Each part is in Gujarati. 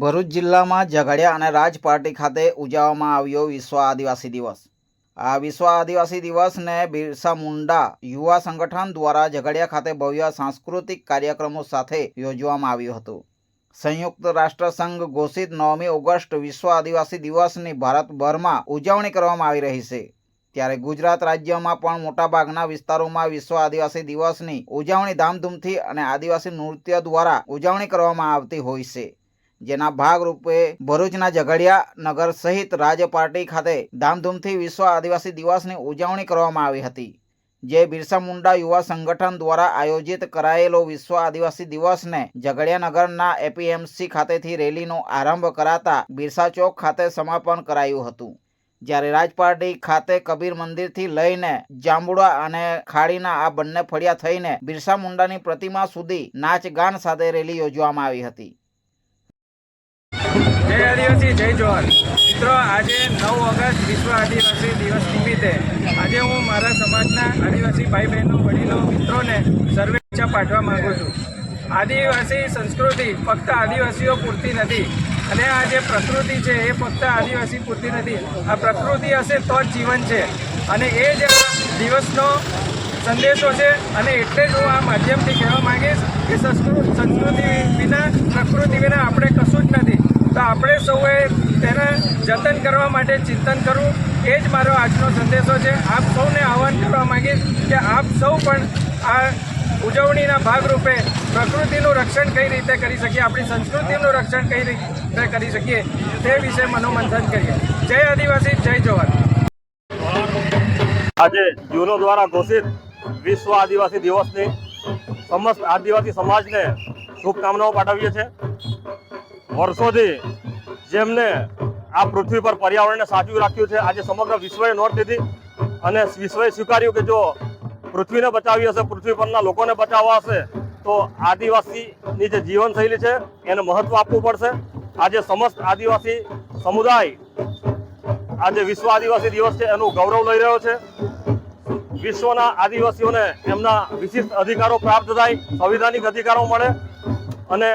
ભરૂચ જિલ્લામાં ઝઘડિયા અને રાજપાટી ખાતે ઉજવવામાં આવ્યો વિશ્વ આદિવાસી દિવસ। આ વિશ્વ આદિવાસી દિવસને બિરસા મુંડા યુવા સંગઠન દ્વારા ઝઘડિયા ખાતે ભવ્ય સાંસ્કૃતિક કાર્યક્રમો સાથે યોજવામાં આવ્યું હતું। સંયુક્ત રાષ્ટ્ર સંઘ ઘોષિત 9મી ઓગસ્ટ વિશ્વ આદિવાસી દિવસની ભારતભરમાં ઉજવણી કરવામાં આવી રહી છે। ત્યારે ગુજરાત રાજ્યમાં પણ મોટાભાગના વિસ્તારોમાં વિશ્વ આદિવાસી દિવસની ઉજવણી ધામધૂમથી અને આદિવાસી નૃત્ય દ્વારા ઉજવણી કરવામાં આવતી હોય છે। જેના ભાગરૂપે ભરૂચના ઝઘડિયા નગર સહિત રાજપાટી ખાતે ધામધૂમથી વિશ્વ આદિવાસી દિવસની ઉજવણી કરવામાં આવી હતી। જે બિરસા મુંડા યુવા સંગઠન દ્વારા આયોજિત કરાયેલો વિશ્વ આદિવાસી દિવસને ઝઘડિયા નગરના એપીએમસી ખાતેથી રેલીનો આરંભ કરાતા બિરસા ચોક ખાતે સમાપન કરાયું હતું। જ્યારે રાજપાટી ખાતે કબીર મંદિરથી લઈને જાંબુડા અને ખાડીના આ બંને ફળિયા થઈને બિરસા મુંડાની પ્રતિમા સુધી નાચ ગાન સાથે રેલી યોજવામાં આવી હતી। जय आदिवासी जय जोहार। मित्रों, आज 9 ऑगस्ट विश्व आदिवासी दिवस निमित्ते आज हूँ मारा समाजना आदिवासी भाई बहनों वडीलों मित्रों ने शुभेच्छा पाठवा मांगू छूं। आदिवासी संस्कृति फक्त आदिवासीओ पूरती नहीं અને આ જે પ્રકૃતિ છે એ ફક્ત આદિવાસી પૂરતી નથી। આ પ્રકૃતિ હશે તો જ જીવન છે અને એ જ દિવસનો સંદેશો છે। અને એટલે જ હું આ માધ્યમથી કહેવા માંગીશ કે સંસ્કૃતિ વિના પ્રકૃતિ વિના આપણે કશું જ નથી। તો આપણે સૌએ તેને જતન કરવા માટે ચિંતન કરવું એ જ મારો આજનો સંદેશો છે। આપ સૌને આહ્વાન કરવા માંગીશ કે આપ સૌ પણ આ ઉજવણીના ભાગરૂપે પ્રકૃતિનું રક્ષણ કઈ રીતે કરી શકીએ, આપણી સંસ્કૃતિનું રક્ષણ કઈ રીતે કરી શકીએ તે વિશે મનોમંથન કરીએ। જય આદિવાસી જય જોહાર। આજે યુનો દ્વારા ઘોષિત વિશ્વ આદિવાસી દિવસની સમસ્ત આદિવાસી સમાજને શુભકામનાઓ પાઠવીએ છીએ। વર્ષોથી જેમને આ પૃથ્વી પર પર્યાવરણને સાચવી રાખ્યું છે, આજે સમગ્ર વિશ્વએ નોંધ લીધી અને વિશ્વએ સ્વીકાર્યું કે જો પૃથ્વીને બચાવી હશે, પૃથ્વી પરના લોકોને બચાવવા હશે તો આદિવાસીની જે જીવનશૈલી છે એને મહત્વ આપવું પડશે। આજે સમસ્ત આદિવાસી સમુદાય આજે વિશ્વ આદિવાસી દિવસ છે એનું ગૌરવ લઈ રહ્યો છે। વિશ્વના આદિવાસીઓને એમના વિશિષ્ટ અધિકારો પ્રાપ્ત થાય, સંવિધાનિક અધિકારો મળે અને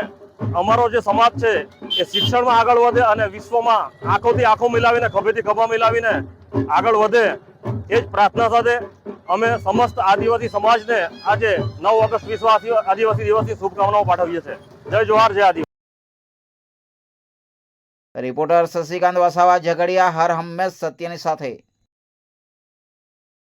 અમારો જે સમાજ છે એ શિક્ષણમાં આગળ વધે અને વિશ્વમાં આંખોથી આંખો મિલાવીને ખભેથી ખભા મિલાવીને આગળ વધે એ જ પ્રાર્થના સાથે અમે સમસ્ત આદિવાસી સમાજને આજે 9 ઓગસ્ટ વિશ્વ આદિવાસી દિવસની શુભકામનાઓ પાઠવીએ છીએ। જય જોહાર, જય આદિવાસી। રિપોર્ટર શશિકાંત વસાવા, ઝઘડિયા, હર હંમેશ સત્યની સાથે।